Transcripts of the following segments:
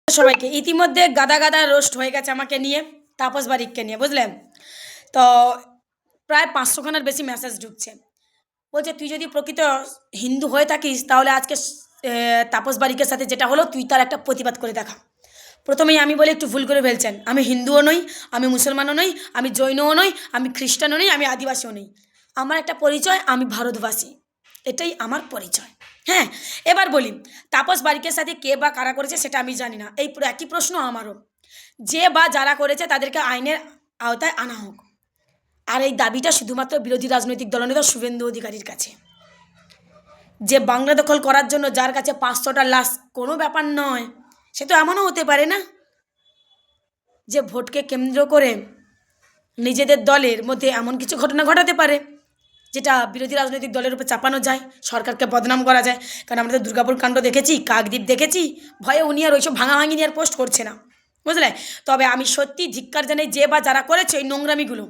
সবাইকে ইতিমধ্যে গাদা গাদা রোস্ট হয়ে গেছে আমাকে নিয়ে, তাপস বারিককে নিয়ে, বুঝলেন তো। প্রায় 500খানার বেশি মেসেজ ঢুকছে, বলছে তুই যদি প্রকৃত হিন্দু হয়ে থাকিস তাহলে আজকে তাপস বারিকের সাথে যেটা হলো তুই তার একটা প্রতিবাদ করে দেখা। প্রথমেই আমি বলে একটু ভুল করে ফেলছেন, আমি হিন্দুও নই, আমি মুসলমানও নই, আমি জৈনও নই, আমি খ্রিস্টানও নই, আমি আদিবাসীও নই। আমার একটা পরিচয়, আমি ভারতবাসী, এটাই আমার পরিচয়। হ্যাঁ, এবার বলি তাপস বারিকের সাথে কে বা কারা করেছে সেটা আমি জানি না, এই একই প্রশ্ন আমারও। যে বা যারা করেছে তাদেরকে আইনের আওতায় আনা হোক। আর এই দাবিটা শুধুমাত্র বিরোধী রাজনৈতিক দলনেতা শুভেন্দু অধিকারীর কাছে। যে বাংলা দখল করার জন্য যার কাছে 500টা লাশ কোনো ব্যাপার নয়, সে তো এমনও হতে পারে না যে ভোটকে কেন্দ্র করে নিজেদের দলের মধ্যে এমন কিছু ঘটনা ঘটাতে পারে যেটা বিরোধী রাজনৈতিক দলের উপর চাপানো যায়, সরকারকে বদনাম করা যায়। কারণ আমরা তো দুর্গাপুর কাণ্ড দেখেছি, কাকদ্বীপ দেখেছি, ভয়ে উনি আর ওইসব ভাঙাভাঙি নিয়ে আর পোস্ট করছে না, বুঝলে। তবে আমি সত্যি ধিক্কার জানাই যে বা যারা করেছে এই নোংরামিগুলো।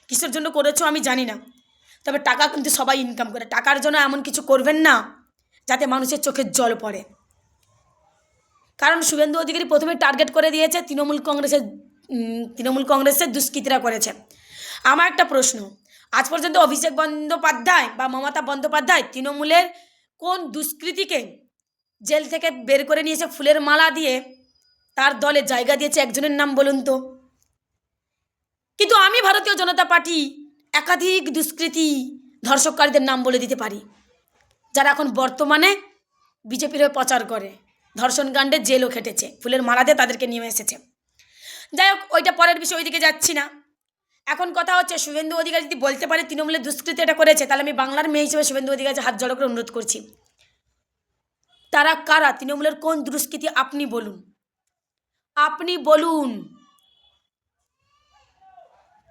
কিসের জন্য করেছো আমি জানি না, তবে টাকা কিন্তু সবাই ইনকাম করে, টাকার জন্য এমন কিছু করবেন না যাতে মানুষের চোখের জল পড়ে। কারণ শুভেন্দু অধিকারী প্রথমে টার্গেট করে দিয়েছে তৃণমূল কংগ্রেসের দুষ্কৃতীরা করেছে। আমার একটা প্রশ্ন, আজ পর্যন্ত অভিষেক বন্দ্যোপাধ্যায় বা মমতা বন্দ্যোপাধ্যায় তৃণমূলের কোন দুষ্কৃতীকে জেল থেকে বের করে নিয়েছে ফুলের মালা দিয়ে তার দলে জায়গা দিয়েছে? একজনের নাম বলুন তো। কিন্তু আমি ভারতীয় জনতা পার্টি একাধিক দুষ্কৃতী ধর্ষককারীদের নাম বলে দিতে পারি, যারা এখন বর্তমানে বিজেপির হয়ে প্রচার করে, ধর্ষণকাণ্ডে জেলও খেটেছে, ফুলের মালা দিয়ে তাদেরকে নিয়ে এসেছে। যাই হোক, ওইটা পরের বিষয়, ওইদিকে যাচ্ছি না। এখন কথা হচ্ছে শুভেন্দু অধিকারী যদি বলতে পারে তৃণমূলের দুষ্কৃতি এটা করেছে, তাহলে আমি বাংলার মেয়ে হিসেবে শুভেন্দু অধিকারী হাত জড়ো করে অনুরোধ করছি, তারা কারা? তৃণমূলের কোন দুষ্কৃতি আপনি বলুন, আপনি বলুন।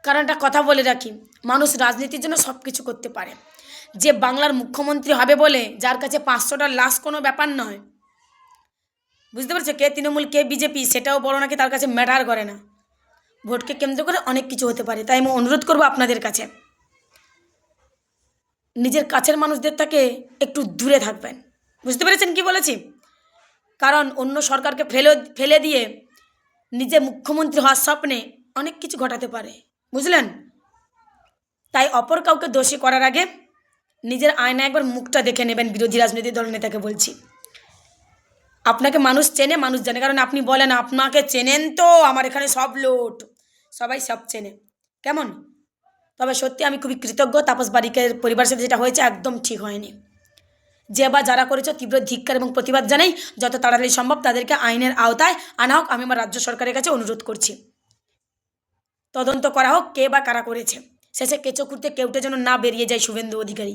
কারণ একটা কথা বলে রাখি, মানুষ রাজনীতির জন্য সব কিছু করতে পারে। যে বাংলার মুখ্যমন্ত্রী হবে বলে যার কাছে 500টা লাশ কোনো ব্যাপার নয়, বুঝতে পারছো, কে তৃণমূল কে বিজেপি সেটাও বড় নাকি তার কাছে ম্যাটার করে না। ভোটকে কেন্দ্র করে অনেক কিছু হতে পারে। তাই আমি অনুরোধ করব আপনাদের কাছে, নিজের কাছের মানুষদের থেকে একটু দূরে থাকবেন। বুঝতে পেরেছেন কি বলেছি? কারণ অন্য সরকারকে ফেলে দিয়ে নিজে মুখ্যমন্ত্রী হওয়ার স্বপ্নে অনেক কিছু ঘটাতে পারে, বুঝলেন। তাই অপর কাউকে দোষী করার আগে নিজের আয়নায় একবার মুখটা দেখে নেবেন। বিরোধী রাজনৈতিক দল নেতাকে বলছি, আপনাকে মানুষ চেনে, মানুষ জানে। কারণ আপনি বলেন আপনাকে চেনেন তো, আমার এখানে সব লোট, সবাই সব চেনে, কেমন? তবে সত্যি আমি খুবই কৃতজ্ঞ, তাপস বারিকের পরিবারের সাথে যেটা হয়েছে একদম ঠিক হয়নি। যে বা যারা করেছে তীব্র ধিক্কার এবং প্রতিবাদ জানাই, যত তাড়াতাড়ি সম্ভব তাদেরকে আইনের আওতায় আনা হোক। আমি আমার রাজ্য সরকারের কাছে অনুরোধ করছি, তদন্ত করা হোক কে বা কারা করেছে। শেষে কেঁচো খুঁড়তে কেউটে যেন না বেরিয়ে যায় শুভেন্দু অধিকারী।